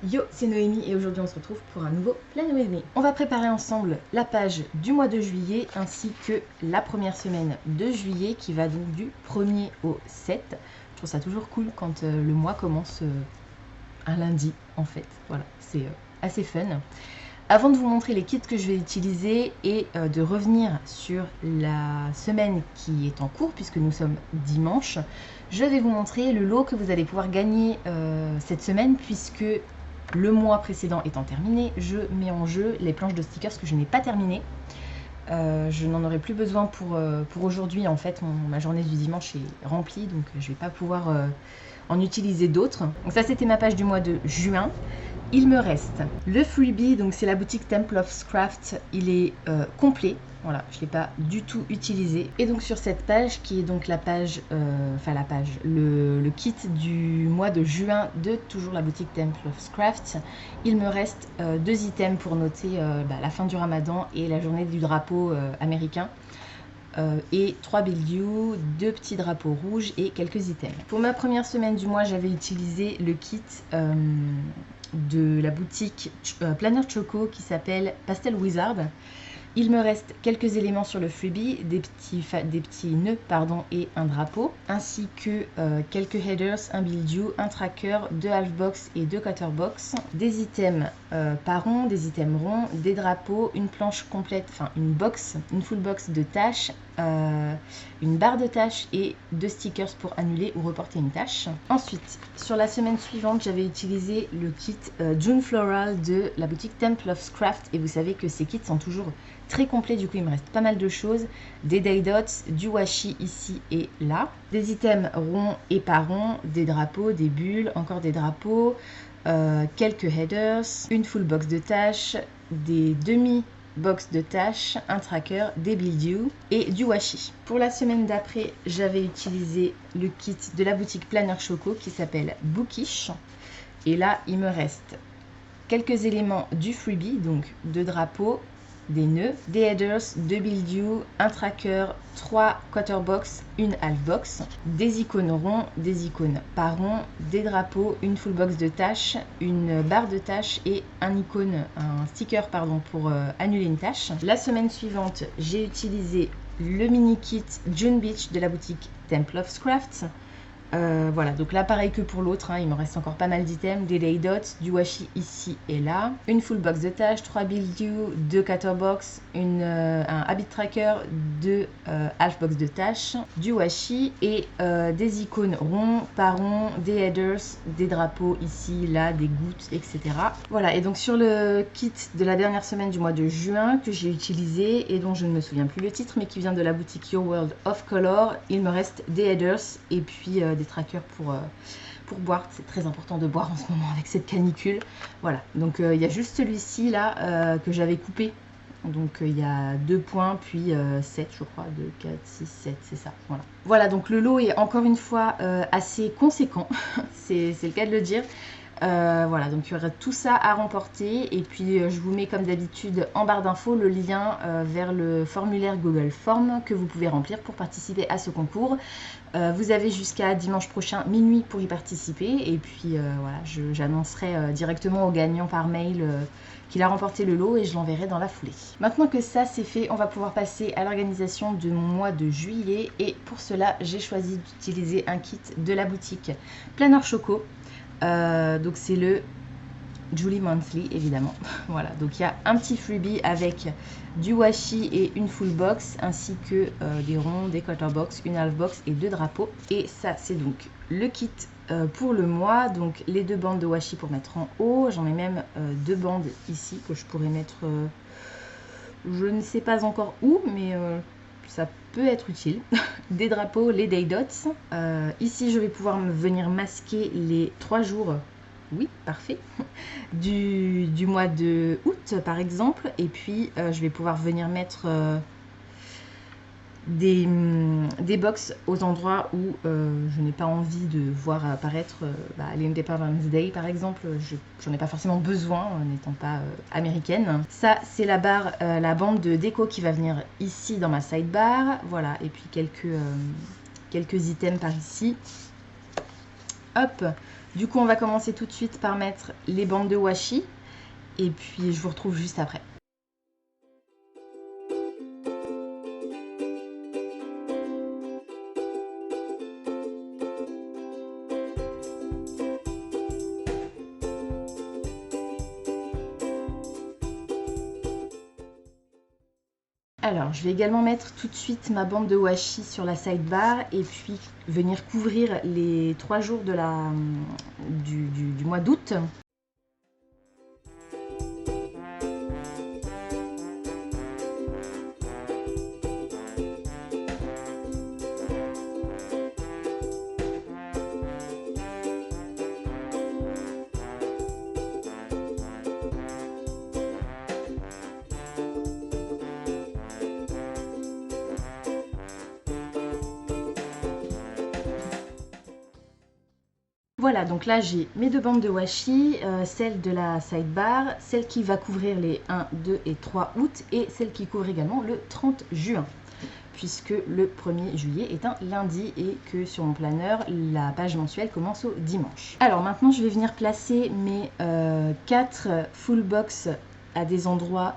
Yo, c'est Noémie et aujourd'hui on se retrouve pour un nouveau Plan With Me. On va préparer ensemble la page du mois de juillet ainsi que la première semaine de juillet qui va donc du 1er au 7. Je trouve ça toujours cool quand le mois commence un lundi en fait. Voilà, c'est assez fun. Avant de vous montrer les kits que je vais utiliser et de revenir sur la semaine qui est en cours puisque nous sommes dimanche, je vais vous montrer le lot que vous allez pouvoir gagner cette semaine puisque le mois précédent étant terminé, je mets en jeu les planches de stickers que je n'ai pas terminées. Je n'en aurai plus besoin pour aujourd'hui. En fait, ma journée du dimanche est remplie, donc je ne vais pas pouvoir en utiliser d'autres. Donc ça, c'était ma page du mois de juin. Il me reste le freebie, donc c'est la boutique Temple of Craft. Il est complet. Voilà, je ne l'ai pas du tout utilisé. Et donc sur cette page, qui est donc la page, le kit du mois de juin de toujours la boutique Temple of Craft, il me reste 2 items pour noter la fin du ramadan et la journée du drapeau américain. Et 3 build you, 2 petits drapeaux rouges et quelques items. Pour ma première semaine du mois, j'avais utilisé le kit de la boutique Planner Choco qui s'appelle Pastel Wizard. Il me reste quelques éléments sur le freebie, des petits nœuds et un drapeau, ainsi que quelques headers, un build you, un tracker, 2 half box et 2 cutter box, des items par rond, des items ronds, des drapeaux, une planche complète, une full box de tâches, une barre de tâches et 2 stickers pour annuler ou reporter une tâche. Ensuite, sur la semaine suivante, j'avais utilisé le kit June Floral de la boutique Temple of Craft et vous savez que ces kits sont toujours très complet, du coup il me reste pas mal de choses, des day dots, du washi ici et là, des items ronds et pas ronds, des drapeaux, des bulles, encore des drapeaux, quelques headers, une full box de tâches, des demi box de tâches, un tracker, des build you et du washi. Pour la semaine d'après, j'avais utilisé le kit de la boutique Planner Choco qui s'appelle Bookish et là il me reste quelques éléments du freebie, donc 2 drapeaux, des nœuds, des headers, 2 build you, un tracker, 3 quarter box, une half box, des icônes ronds, des icônes pas ronds, des drapeaux, une full box de tâches, une barre de tâches et un sticker pour annuler une tâche. La semaine suivante, j'ai utilisé le mini kit June Beach de la boutique Temple of Craft. Voilà, donc là pareil que pour l'autre, il me reste encore pas mal d'items, des day dots, du washi ici et là, une full box de tâches, 3 build you, 2 cutter box, un habit tracker, 2 half box de tâches, du washi et des icônes ronds, pas ronds, des headers, des drapeaux ici, là, des gouttes, etc. Voilà, et donc sur le kit de la dernière semaine du mois de juin que j'ai utilisé et dont je ne me souviens plus le titre mais qui vient de la boutique Your World of Color, il me reste des headers et puis des trackers pour boire. C'est très important de boire en ce moment avec cette canicule. Voilà, donc il y a juste celui-ci là que j'avais coupé. Donc il y a 2 points, puis 7 je crois, 2, 4, 6, 7, c'est ça. Voilà, donc le lot est encore une fois assez conséquent, c'est le cas de le dire. Voilà, donc il y aura tout ça à remporter et puis je vous mets comme d'habitude en barre d'infos le lien vers le formulaire Google Form que vous pouvez remplir pour participer à ce concours. Vous avez jusqu'à dimanche prochain minuit pour y participer et puis voilà, j'annoncerai directement au gagnant par mail qu'il a remporté le lot et je l'enverrai dans la foulée. Maintenant que ça c'est fait, on va pouvoir passer à l'organisation de mon mois de juillet et pour cela j'ai choisi d'utiliser un kit de la boutique Planner Choco. Donc c'est le Julie Monthly évidemment. Voilà, donc il y a un petit freebie avec du washi et une full box ainsi que des ronds, des quarter box, une half box et 2 drapeaux. Et ça c'est donc le kit pour le mois, donc les 2 bandes de washi pour mettre en haut. J'en ai même 2 bandes ici que je pourrais mettre, je ne sais pas encore où, mais ça peut être utile. Des drapeaux, les day dots. Ici, je vais pouvoir venir masquer les 3 jours, oui, parfait, du mois de août, par exemple. Et puis, je vais pouvoir venir mettre des box aux endroits où je n'ai pas envie de voir apparaître l'Independence Day par exemple, j'en ai pas forcément besoin n'étant pas américaine. Ça c'est la bande de déco qui va venir ici dans ma sidebar, voilà, et puis quelques items par ici. Hop, Du coup, on va commencer tout de suite par mettre les bandes de washi et puis je vous retrouve juste après. Alors, je vais également mettre tout de suite ma bande de washi sur la sidebar et puis venir couvrir les 3 jours de du mois d'août. Voilà, donc là j'ai mes 2 bandes de washi, celle de la sidebar, celle qui va couvrir les 1, 2 et 3 août et celle qui couvre également le 30 juin, puisque le 1er juillet est un lundi et que sur mon planeur, la page mensuelle commence au dimanche. Alors maintenant je vais venir placer mes 4 full box à des endroits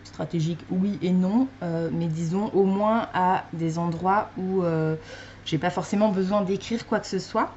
stratégiques, oui et non, mais disons au moins à des endroits où j'ai pas forcément besoin d'écrire quoi que ce soit.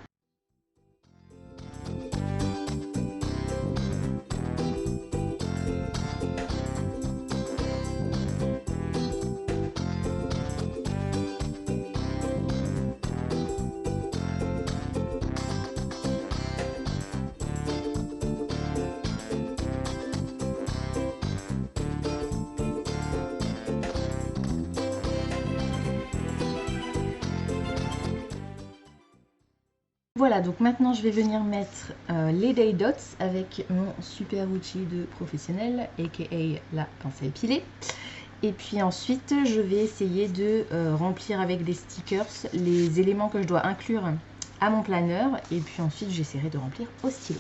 Voilà, donc maintenant je vais venir mettre les Day Dots avec mon super outil de professionnel, aka la pince à épiler. Et puis ensuite, je vais essayer de remplir avec des stickers les éléments que je dois inclure à mon planeur. Et puis ensuite, j'essaierai de remplir au stylo.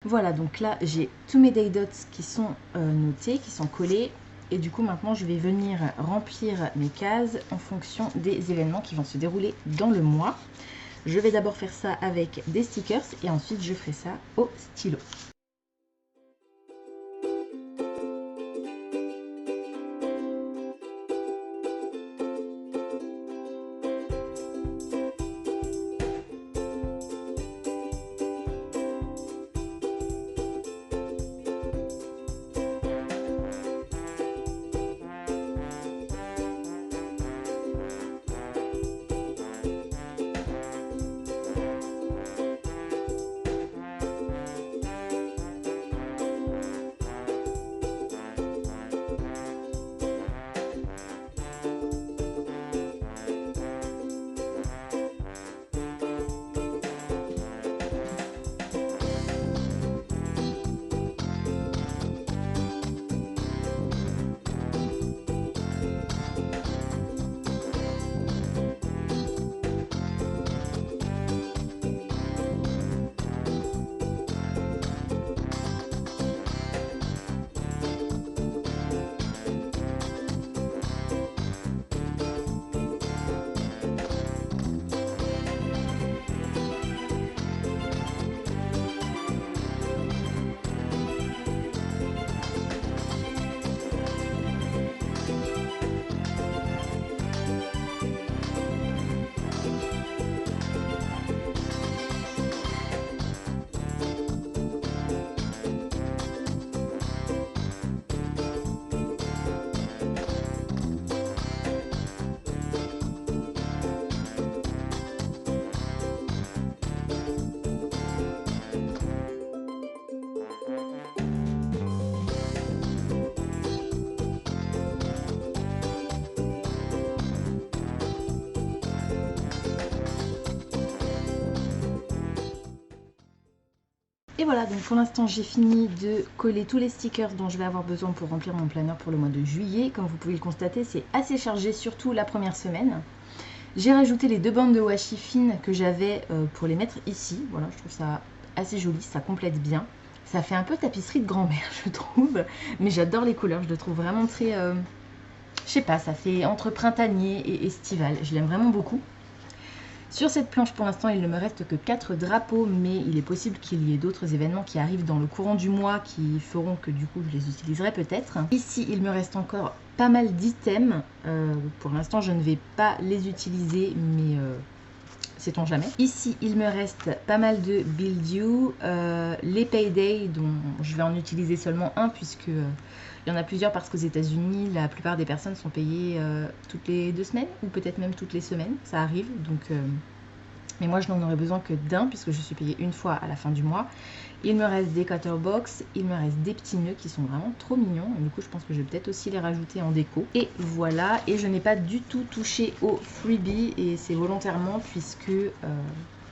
Voilà, donc là j'ai tous mes day dots qui sont notés, qui sont collés. Et du coup maintenant je vais venir remplir mes cases en fonction des événements qui vont se dérouler dans le mois. Je vais d'abord faire ça avec des stickers et ensuite je ferai ça au stylo. Et voilà, donc pour l'instant j'ai fini de coller tous les stickers dont je vais avoir besoin pour remplir mon planeur pour le mois de juillet. Comme vous pouvez le constater, c'est assez chargé, surtout la première semaine. J'ai rajouté les 2 bandes de washi fines que j'avais pour les mettre ici. Voilà, je trouve ça assez joli, ça complète bien. Ça fait un peu tapisserie de grand-mère, je trouve. Mais j'adore les couleurs, je le trouve vraiment très... je sais pas, ça fait entre printanier et estival. Je l'aime vraiment beaucoup. Sur cette planche, pour l'instant, il ne me reste que 4 drapeaux, mais il est possible qu'il y ait d'autres événements qui arrivent dans le courant du mois qui feront que du coup je les utiliserai peut-être. Ici, il me reste encore pas mal d'items. Pour l'instant, je ne vais pas les utiliser, mais sait-on jamais. Ici, il me reste pas mal de Build You, les Payday, dont je vais en utiliser seulement un, puisque il y en a plusieurs parce qu'aux États-Unis, la plupart des personnes sont payées toutes les 2 semaines, ou peut-être même toutes les semaines, ça arrive. Donc, mais moi, je n'en aurais besoin que d'un, puisque je suis payée une fois à la fin du mois. Il me reste des cutter box, il me reste des petits nœuds qui sont vraiment trop mignons. Et du coup, je pense que je vais peut-être aussi les rajouter en déco. Et voilà, et je n'ai pas du tout touché au freebie, et c'est volontairement, puisque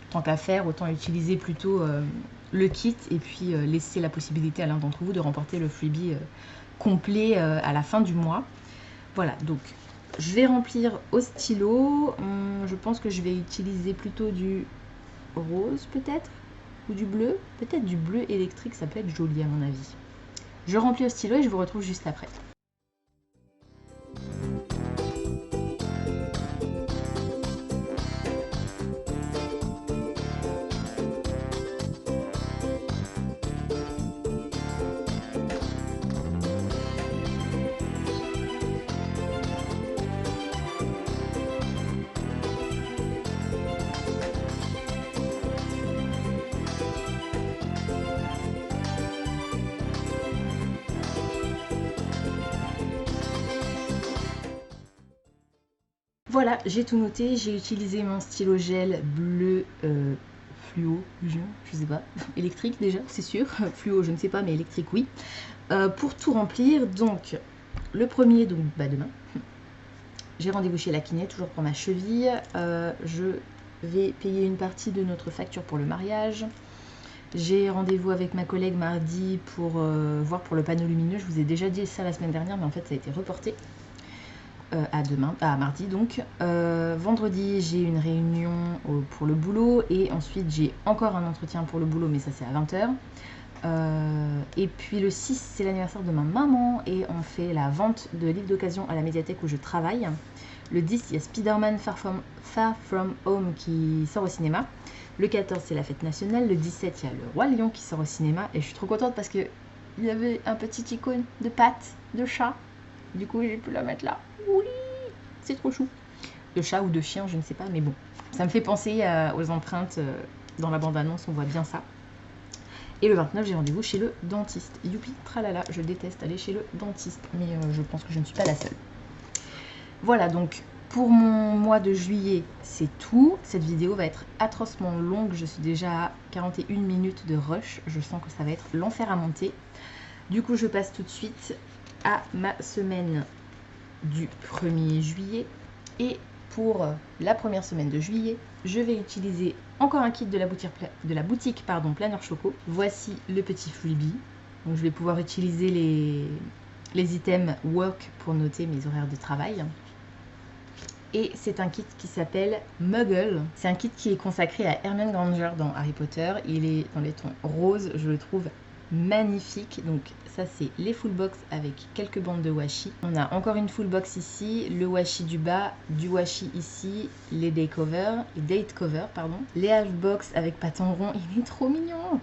tant qu'à faire, autant utiliser plutôt le kit, et puis laisser la possibilité à l'un d'entre vous de remporter le freebie complet à la fin du mois. Voilà, donc je vais remplir au stylo. Je pense que je vais utiliser plutôt du rose peut-être, ou du bleu. Peut-être du bleu électrique, ça peut être joli à mon avis. Je remplis au stylo et je vous retrouve juste après. Voilà, j'ai tout noté, j'ai utilisé mon stylo gel bleu fluo, je sais pas, électrique déjà, c'est sûr, fluo je ne sais pas, mais électrique oui, pour tout remplir. Donc le premier, donc demain, j'ai rendez-vous chez la kiné, toujours pour ma cheville. Je vais payer une partie de notre facture pour le mariage. J'ai rendez-vous avec ma collègue mardi pour voir pour le panneau lumineux. Je vous ai déjà dit ça la semaine dernière, mais en fait ça a été reporté à mardi donc. Vendredi, j'ai une réunion pour le boulot, et ensuite j'ai encore un entretien pour le boulot, mais ça c'est à 20 h. Et puis le 6, c'est l'anniversaire de ma maman, et on fait la vente de livres d'occasion à la médiathèque où je travaille. Le 10, il y a Spider-Man Far From Home qui sort au cinéma. Le 14, c'est la fête nationale. Le 17, il y a le Roi Lion qui sort au cinéma, et je suis trop contente parce que il y avait un petit icône de patte de chat. Du coup, j'ai pu la mettre là. Oui, c'est trop chou. De chat ou de chien, je ne sais pas, mais bon. Ça me fait penser aux empreintes dans la bande-annonce, on voit bien ça. Et le 29, j'ai rendez-vous chez le dentiste. Youpi, tralala, je déteste aller chez le dentiste, mais je pense que je ne suis pas la seule. Voilà, donc pour mon mois de juillet, c'est tout. Cette vidéo va être atrocement longue. Je suis déjà à 41 minutes de rush. Je sens que ça va être l'enfer à monter. Du coup, je passe tout de suite à ma semaine du 1er juillet. Et pour la première semaine de juillet, je vais utiliser encore un kit de la boutique Planeur Choco. Voici le petit freebie. Donc je vais pouvoir utiliser les items work pour noter mes horaires de travail. Et c'est un kit qui s'appelle Muggle. C'est un kit qui est consacré à Hermione Granger dans Harry Potter. Il est dans les tons roses, je le trouve magnifique. Donc ça, c'est les full box avec quelques bandes de washi. On a encore une full box ici, le washi du bas, du washi ici, les date cover, les half box avec patons ronds, il est trop mignon,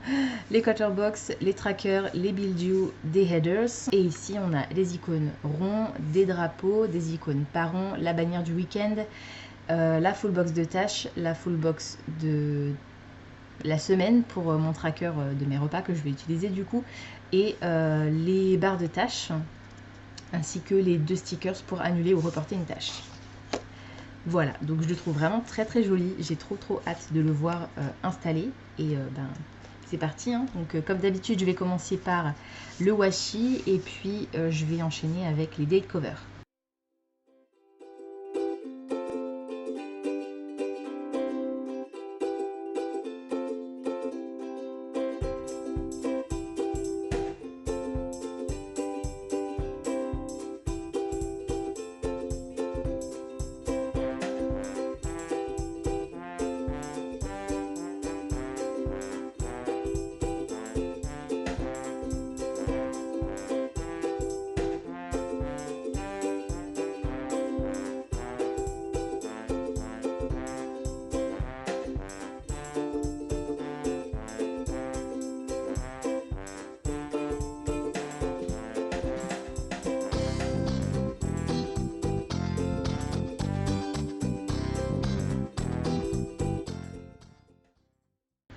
les cutter box, les trackers, les build you, des headers, et ici on a les icônes ronds, des drapeaux, des icônes pas ronds, la bannière du week-end, la full box de tâches, la full box de la semaine pour mon tracker de mes repas que je vais utiliser du coup, et les barres de tâches, ainsi que les 2 stickers pour annuler ou reporter une tâche. Voilà, donc je le trouve vraiment très très joli, j'ai trop hâte de le voir installé, et c'est parti, hein. Donc comme d'habitude, je vais commencer par le washi, et puis je vais enchaîner avec les date covers.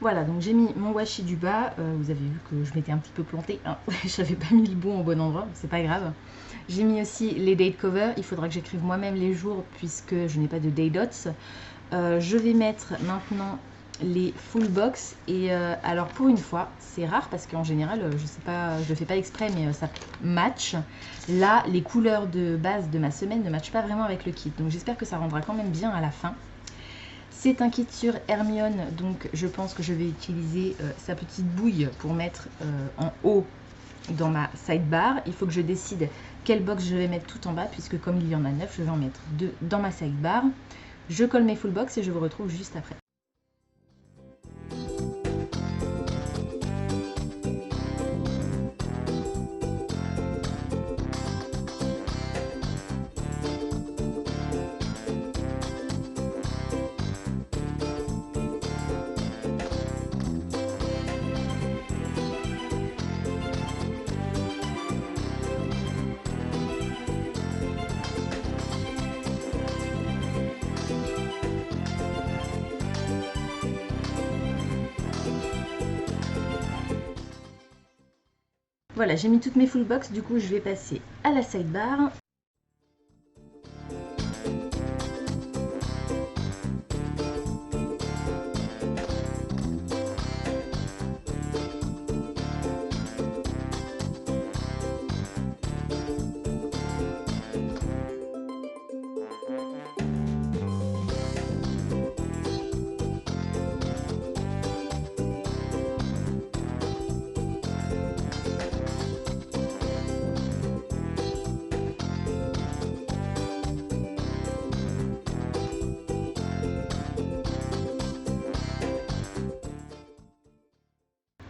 Voilà, donc j'ai mis mon washi du bas. Vous avez vu que je m'étais un petit peu plantée, hein. Je n'avais pas mis le bon au bon endroit, c'est pas grave. J'ai mis aussi les date covers. Il faudra que j'écrive moi-même les jours puisque je n'ai pas de day dots. Je vais mettre maintenant les full box et alors pour une fois c'est rare parce qu'en général je sais pas, je le fais pas exprès mais ça match. Là les couleurs de base de ma semaine ne matchent pas vraiment avec le kit, donc j'espère que ça rendra quand même bien à la fin. C'est un kit sur Hermione, donc je pense que je vais utiliser sa petite bouille pour mettre en haut dans ma sidebar. Il faut que je décide quelle box je vais mettre tout en bas puisque comme il y en a 9, je vais en mettre 2 dans ma sidebar. Je colle mes full box et je vous retrouve juste après. Voilà, j'ai mis toutes mes full box, du coup je vais passer à la sidebar.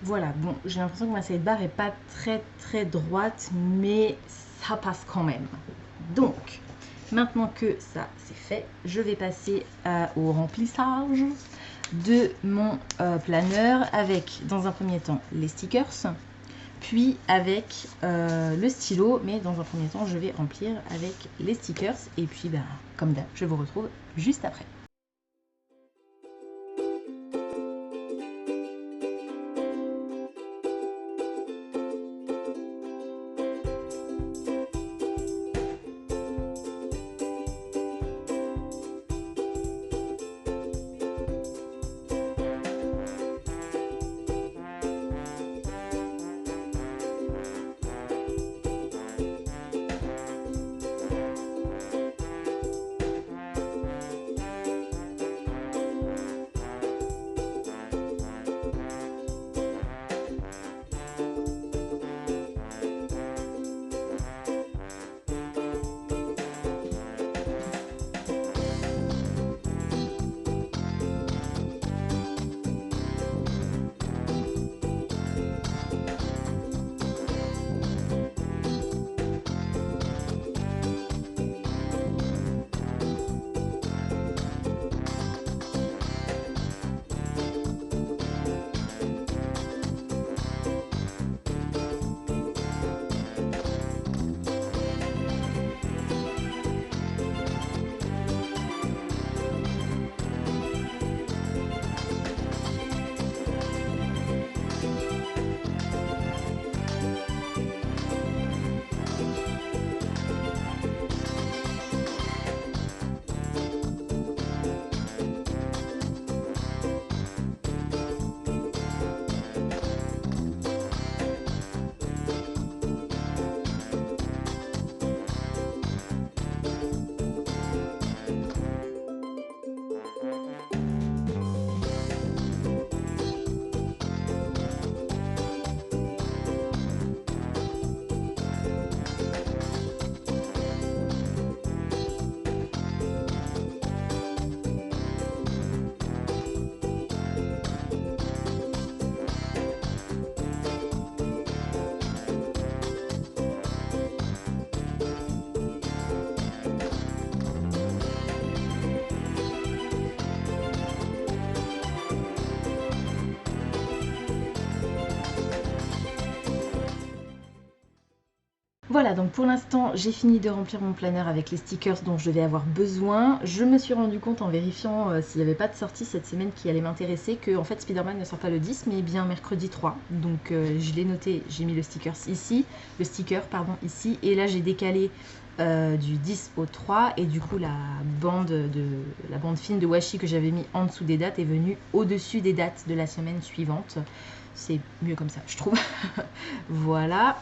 Voilà, bon, j'ai l'impression que ma sidebar est pas très droite, mais ça passe quand même. Donc, maintenant que ça c'est fait, je vais passer au remplissage de mon planeur avec, dans un premier temps, les stickers, puis avec le stylo, mais dans un premier temps, je vais remplir avec les stickers, et puis, ben, comme d'hab, je vous retrouve juste après. Voilà, donc pour l'instant, j'ai fini de remplir mon planner avec les stickers dont je vais avoir besoin. Je me suis rendu compte en vérifiant s'il n'y avait pas de sortie cette semaine qui allait m'intéresser que en fait Spider-Man ne sort pas le 10 mais bien mercredi 3. Donc je l'ai noté, j'ai mis le sticker ici, et là j'ai décalé du 10 au 3 et du coup la bande fine de washi que j'avais mis en dessous des dates est venue au-dessus des dates de la semaine suivante. C'est mieux comme ça, je trouve. Voilà.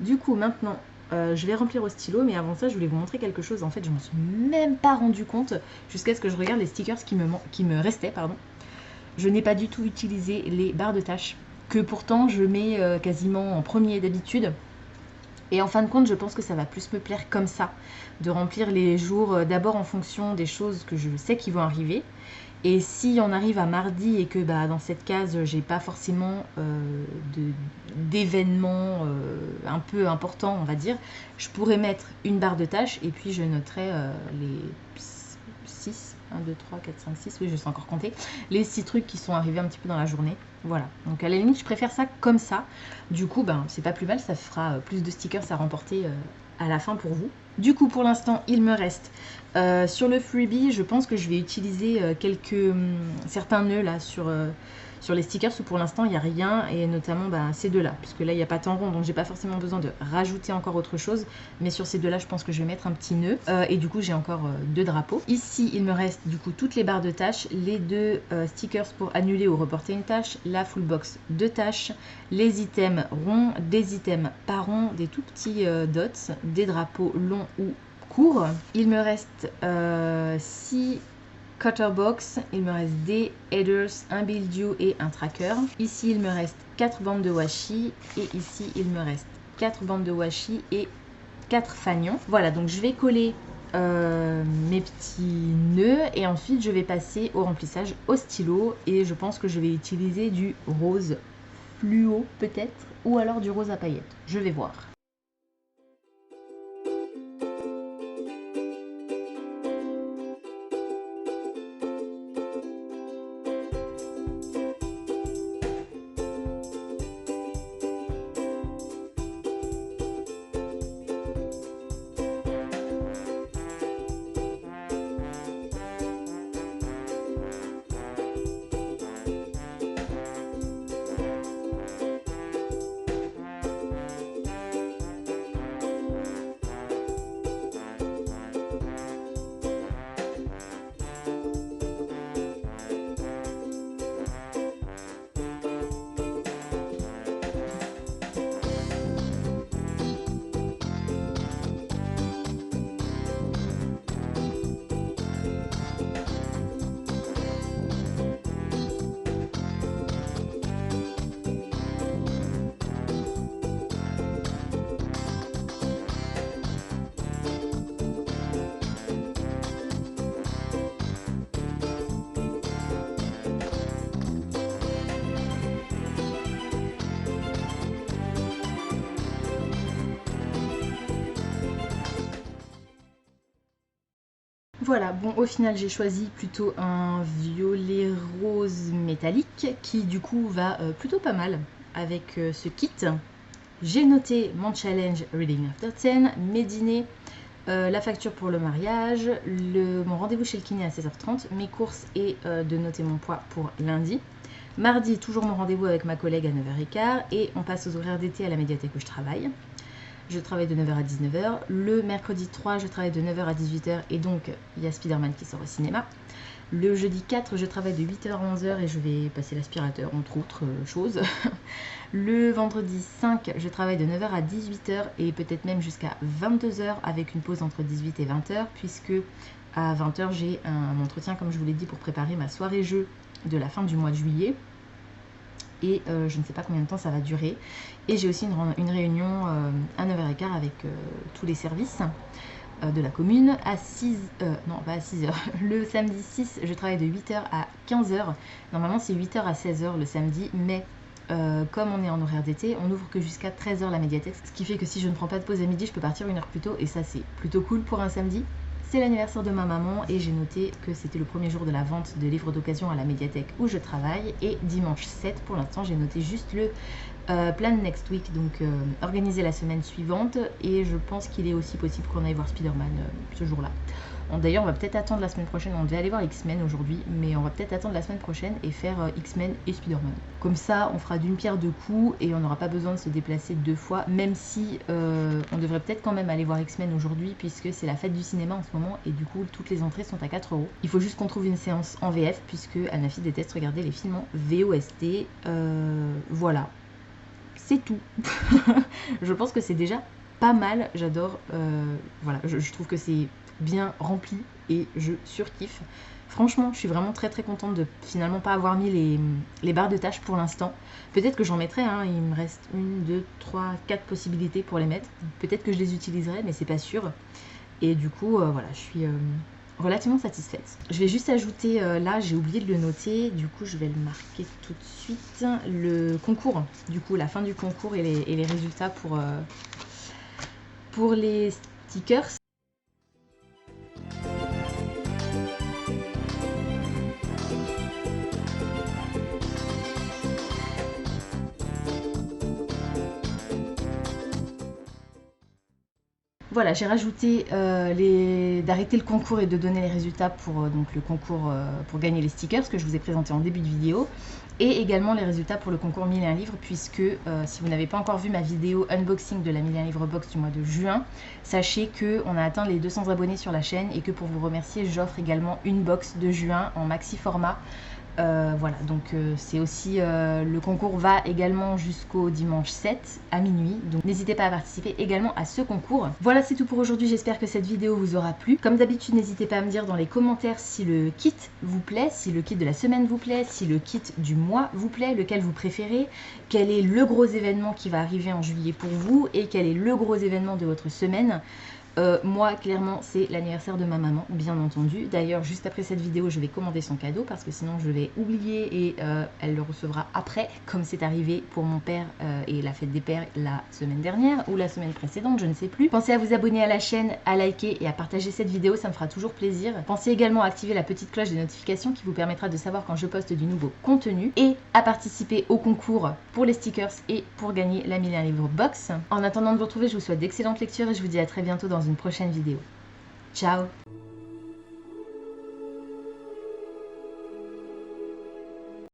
Du coup, maintenant, je vais remplir au stylo, mais avant ça, je voulais vous montrer quelque chose. En fait, je m'en suis même pas rendu compte jusqu'à ce que je regarde les stickers qui me restaient. Je n'ai pas du tout utilisé les barres de tâches, que pourtant je mets quasiment en premier d'habitude. Et en fin de compte, je pense que ça va plus me plaire comme ça, de remplir les jours d'abord en fonction des choses que je sais qui vont arriver. Et si on arrive à mardi et que dans cette case, j'ai pas forcément d'événements un peu importants, on va dire, je pourrais mettre une barre de tâches et puis je noterai les 6, 1, 2, 3, 4, 5, 6, oui, je sais encore compter, les 6 trucs qui sont arrivés un petit peu dans la journée. Voilà, donc à la limite, je préfère ça comme ça. Du coup, c'est pas plus mal, ça fera plus de stickers à remporter à la fin pour vous. Du coup, pour l'instant, il me reste sur le freebie, je pense que je vais utiliser certains nœuds là sur les stickers où pour l'instant il n'y a rien, et notamment ces deux là, puisque là il n'y a pas tant rond donc j'ai pas forcément besoin de rajouter encore autre chose, mais sur ces deux là je pense que je vais mettre un petit nœud et du coup j'ai encore deux drapeaux. Ici il me reste du coup toutes les barres de tâches, les deux stickers pour annuler ou reporter une tâche, la full box de tâches, les items ronds, des items pas ronds, des tout petits dots, des drapeaux longs ou courts. Il me reste 6 cutter box, il me reste des headers, un build you et un tracker. Ici il me reste 4 bandes de washi et ici il me reste 4 bandes de washi et 4 fanions. Voilà, donc je vais coller mes petits nœuds et ensuite je vais passer au remplissage au stylo, et je pense que je vais utiliser du rose fluo peut-être, ou alors du rose à paillettes, je vais voir. Voilà, bon au final j'ai choisi plutôt un violet rose métallique qui du coup va plutôt pas mal avec ce kit. J'ai noté mon challenge Reading After 10, mes dîners, la facture pour le mariage, mon rendez-vous chez le kiné à 16h30, mes courses et de noter mon poids pour lundi. Mardi, toujours mon rendez-vous avec ma collègue à 9h15 et on passe aux horaires d'été à la médiathèque où je travaille. Je travaille de 9h à 19h. Le mercredi 3, je travaille de 9h à 18h et donc il y a Spider-Man qui sort au cinéma. Le jeudi 4, je travaille de 8h à 11h et je vais passer l'aspirateur, entre autres choses. Le vendredi 5, je travaille de 9h à 18h et peut-être même jusqu'à 22h avec une pause entre 18 et 20h, puisque à 20h, j'ai un entretien, comme je vous l'ai dit, pour préparer ma soirée jeu de la fin du mois de juillet. Et je ne sais pas combien de temps ça va durer. Et j'ai aussi une réunion à 9h15 avec tous les services de la commune à 6h. Le samedi 6, je travaille de 8h à 15h. Normalement, c'est 8h à 16h le samedi, mais comme on est en horaire d'été, on n'ouvre que jusqu'à 13h la médiathèque. Ce qui fait que si je ne prends pas de pause à midi, je peux partir une heure plus tôt. Et ça, c'est plutôt cool pour un samedi. C'est l'anniversaire de ma maman et j'ai noté que c'était le premier jour de la vente de livres d'occasion à la médiathèque où je travaille. Et dimanche 7, pour l'instant, j'ai noté juste le Plan next week, donc organiser la semaine suivante, et je pense qu'il est aussi possible qu'on aille voir Spider-Man ce jour-là. D'ailleurs, on va peut-être attendre la semaine prochaine. On devait aller voir X-Men aujourd'hui, mais on va peut-être attendre la semaine prochaine et faire X-Men et Spider-Man. Comme ça, on fera d'une pierre deux coups et on n'aura pas besoin de se déplacer deux fois, même si on devrait peut-être quand même aller voir X-Men aujourd'hui, puisque c'est la fête du cinéma en ce moment et du coup, toutes les entrées sont à 4 €. Il faut juste qu'on trouve une séance en VF, puisque Anafi déteste regarder les films en VOST. Voilà, c'est tout. Je pense que c'est déjà pas mal. J'adore. Voilà, je trouve que c'est bien rempli et je surkiffe. Franchement, je suis vraiment très très contente de finalement pas avoir mis les barres de tâches pour l'instant. Peut-être que j'en mettrai, hein, il me reste 1, 2, 3, 4 possibilités pour les mettre. Peut-être que je les utiliserai, mais c'est pas sûr. Et du coup, voilà, je suis relativement satisfaite. Je vais juste ajouter, là j'ai oublié de le noter, du coup je vais le marquer tout de suite, le concours, du coup la fin du concours et les résultats pour les stickers. Voilà, j'ai rajouté d'arrêter le concours et de donner les résultats pour donc le concours pour gagner les stickers que je vous ai présenté en début de vidéo, et également les résultats pour le concours 1001 livres, puisque si vous n'avez pas encore vu ma vidéo unboxing de la 1001 livres box du mois de juin, sachez qu'on a atteint les 200 abonnés sur la chaîne et que pour vous remercier, j'offre également une box de juin en maxi format. Voilà, donc c'est aussi le concours va également jusqu'au dimanche 7 à minuit, donc n'hésitez pas à participer également à ce concours. Voilà, c'est tout pour aujourd'hui, j'espère que cette vidéo vous aura plu. Comme d'habitude, n'hésitez pas à me dire dans les commentaires si le kit vous plaît, si le kit de la semaine vous plaît, si le kit du mois vous plaît, lequel vous préférez, quel est le gros événement qui va arriver en juillet pour vous et quel est le gros événement de votre semaine. Moi, clairement, c'est l'anniversaire de ma maman, bien entendu. D'ailleurs, juste après cette vidéo, je vais commander son cadeau parce que sinon je vais oublier et elle le recevra après, comme c'est arrivé pour mon père et la fête des pères la semaine dernière ou la semaine précédente, je ne sais plus. Pensez à vous abonner à la chaîne, à liker et à partager cette vidéo, ça me fera toujours plaisir. Pensez également à activer la petite cloche de notification qui vous permettra de savoir quand je poste du nouveau contenu et à participer au concours pour les stickers et pour gagner la 1001 livres box. En attendant de vous retrouver, je vous souhaite d'excellentes lectures et je vous dis à très bientôt dans une prochaine vidéo. Ciao!